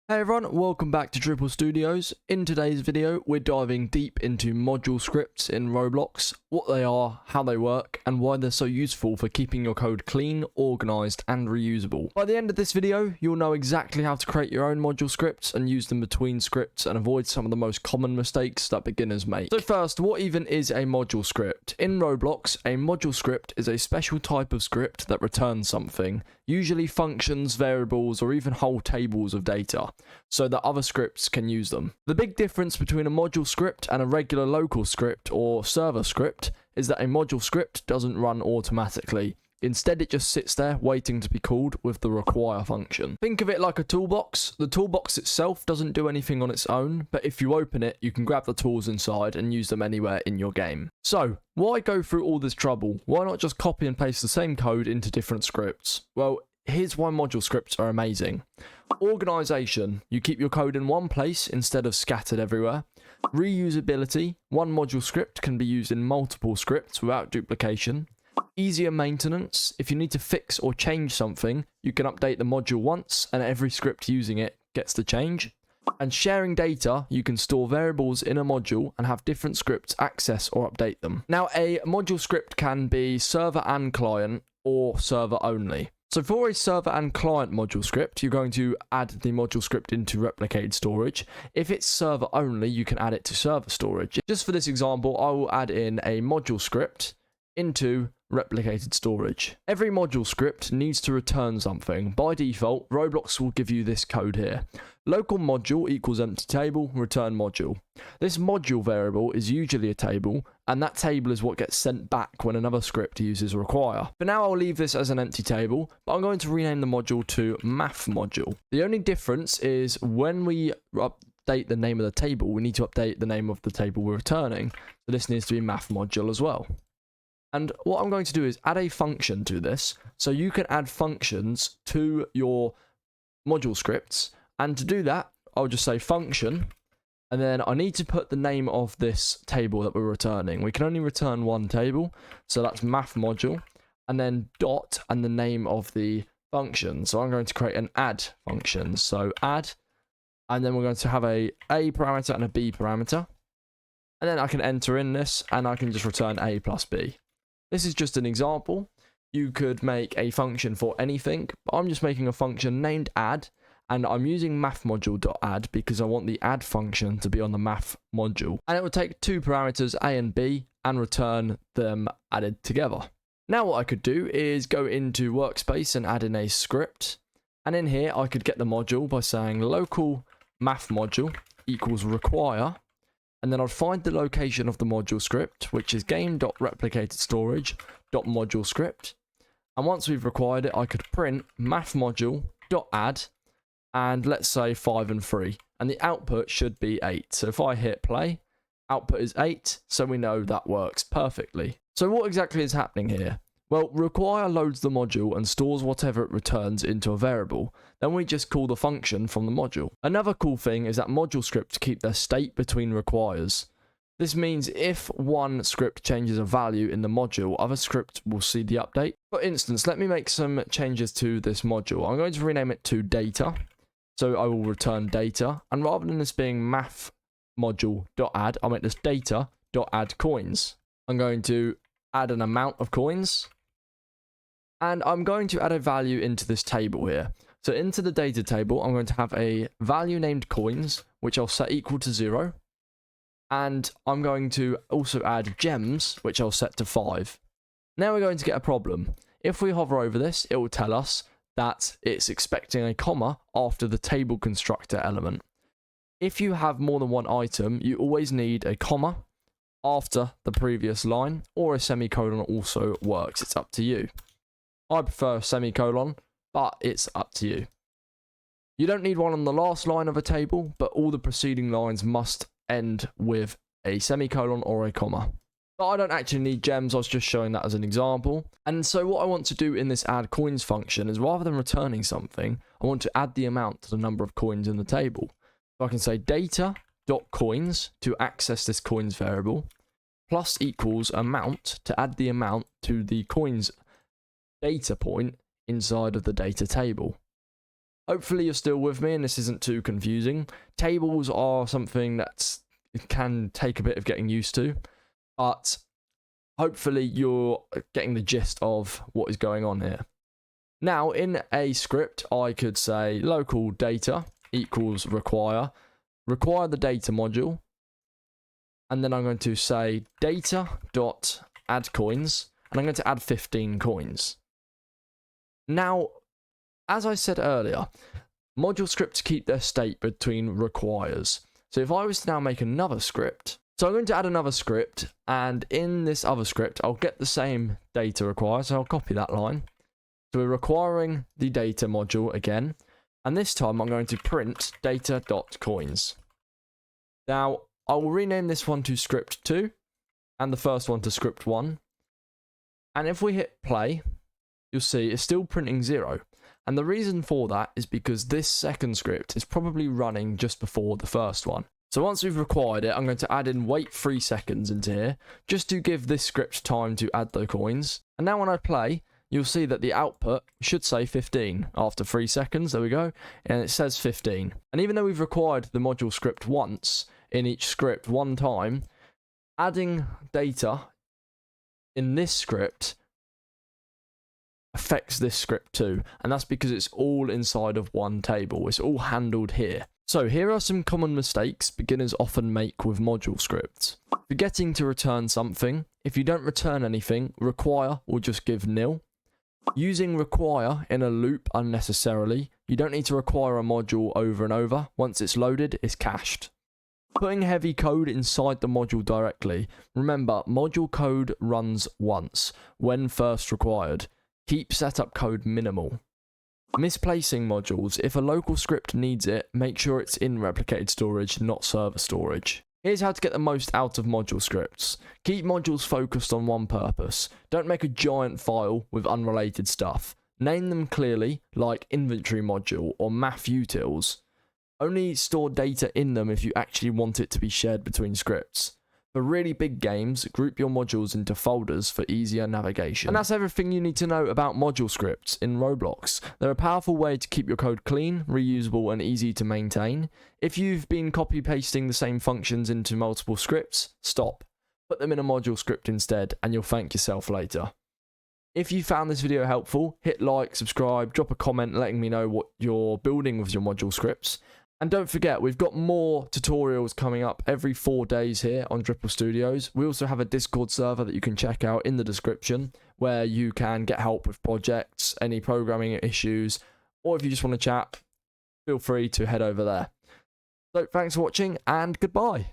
Hey everyone, welcome back to Driple Studios. In today's video, we're diving deep into module scripts in Roblox, what they are, how they work, and why they're so useful for keeping your code clean, organized, and reusable. By the end of this video, you'll know exactly how to create your own module scripts and use them between scripts and avoid some of the most common mistakes that beginners make. So first, what even is a module script? In Roblox, a module script is a special type of script that returns something, usually functions, variables, or even whole tables of data, so that other scripts can use them. The big difference between a module script and a regular local script or server script is that a module script doesn't run automatically. Instead, it just sits there waiting to be called with the require function. Think of it like a toolbox. The toolbox itself doesn't do anything on its own, but if you open it, you can grab the tools inside and use them anywhere in your game. So, why go through all this trouble? Why not just copy and paste the same code into different scripts? Well, here's why module scripts are amazing. Organization. You keep your code in one place instead of scattered everywhere. Reusability. One module script can be used in multiple scripts without duplication. Easier maintenance. If you need to fix or change something, you can update the module once and every script using it gets the change. And sharing data, you can store variables in a module and have different scripts access or update them. Now, a module script can be server and client or server only. So for a server and client module script, you're going to add the module script into replicated storage. If it's server only, you can add it to server storage. Just for this example, I will add in a module script into replicated storage. Every module script needs to return something. By default, Roblox will give you this code here. Local module equals empty table, return module. This module variable is usually a table, and that table is what gets sent back when another script uses require. For now, I'll leave this as an empty table, but I'm going to rename the module to math module. The only difference is when we update the name of the table, we need to update the name of the table we're returning. So this needs to be math module as well. And what I'm going to do is add a function to this, so you can add functions to your module scripts. And to do that, I'll just say function, and then I need to put the name of this table that we're returning. We can only return one table, so that's math module, and then dot and the name of the function. So I'm going to create an add function. So add, and then we're going to have a parameter and a b parameter. And then I can enter in this, and I can just return a plus b. This is just an example. You could make a function for anything, but I'm just making a function named add, and I'm using mathModule.add because I want the add function to be on the math module. And it will take two parameters, a and b, and return them added together. Now what I could do is go into Workspace and add in a script. And in here, I could get the module by saying local math module equals require. And then I'd find the location of the module script, which is game.replicatedStorage.moduleScript. And once we've required it, I could print mathModule.add, and let's say 5 and 3. And the output should be 8. So if I hit play, output is 8, so we know that works perfectly. So what exactly is happening here? Well, require loads the module and stores whatever it returns into a variable. Then we just call the function from the module. Another cool thing is that module scripts keep their state between requires. This means if one script changes a value in the module, other scripts will see the update. For instance, let me make some changes to this module. I'm going to rename it to data. So I will return data. And rather than this being math module.add, I'll make this data.add coins. I'm going to add an amount of coins. And I'm going to add a value into this table here. So into the data table, I'm going to have a value named coins, which I'll set equal to 0. And I'm going to also add gems, which I'll set to 5. Now we're going to get a problem. If we hover over this, it will tell us that it's expecting a comma after the table constructor element. If you have more than one item, you always need a comma after the previous line, or a semicolon also works. It's up to you. I prefer a semicolon, but it's up to you. You don't need one on the last line of a table, but all the preceding lines must end with a semicolon or a comma. But I don't actually need gems, I was just showing that as an example. And so what I want to do in this add coins function is rather than returning something, I want to add the amount to the number of coins in the table. So I can say data.coins to access this coins variable, plus equals amount to add the amount to the coins data point inside of the data table. Hopefully you're still with me and this isn't too confusing. Tables are something that can take a bit of getting used to, but hopefully you're getting the gist of what is going on here. Now, in a script, I could say local data equals require the data module, and then I'm going to say data.add coins, and I'm going to add 15 coins. Now, as I said earlier, ModuleScripts keep their state between requires. So if I was to now make another script, so I'm going to add another script, and in this other script, I'll get the same data require, so I'll copy that line. So we're requiring the data module again, and this time I'm going to print data.coins. Now, I will rename this one to script 2, and the first one to script 1. And if we hit play, you'll see it's still printing 0. And the reason for that is because this second script is probably running just before the first one. So once we've required it, I'm going to add in wait 3 seconds into here, just to give this script time to add the coins. And now when I play, you'll see that the output should say 15 after 3 seconds. There we go. And it says 15. And even though we've required the module script once in each script one time, adding data in this script affects this script too, and that's because it's all inside of one table. It's all handled here. So here are some common mistakes beginners often make with module scripts. Forgetting to return something. If you don't return anything, require will just give nil. Using require in a loop unnecessarily. You don't need to require a module over and over. Once it's loaded, it's cached. Putting heavy code inside the module directly. Remember, module code runs once, when first required. Keep setup code minimal. Misplacing modules. If a local script needs it, make sure it's in replicated storage, not server storage. Here's how to get the most out of module scripts. Keep modules focused on one purpose. Don't make a giant file with unrelated stuff. Name them clearly, like inventory module or math utils. Only store data in them if you actually want it to be shared between scripts. For really big games, group your modules into folders for easier navigation. And that's everything you need to know about module scripts in Roblox. They're a powerful way to keep your code clean, reusable, and easy to maintain. If you've been copy-pasting the same functions into multiple scripts, stop. Put them in a module script instead, and you'll thank yourself later. If you found this video helpful, hit like, subscribe, drop a comment letting me know what you're building with your module scripts. And don't forget, we've got more tutorials coming up every 4 days here on Driple Studios. We also have a Discord server that you can check out in the description, where you can get help with projects, any programming issues, or if you just want to chat, feel free to head over there. So thanks for watching, and goodbye.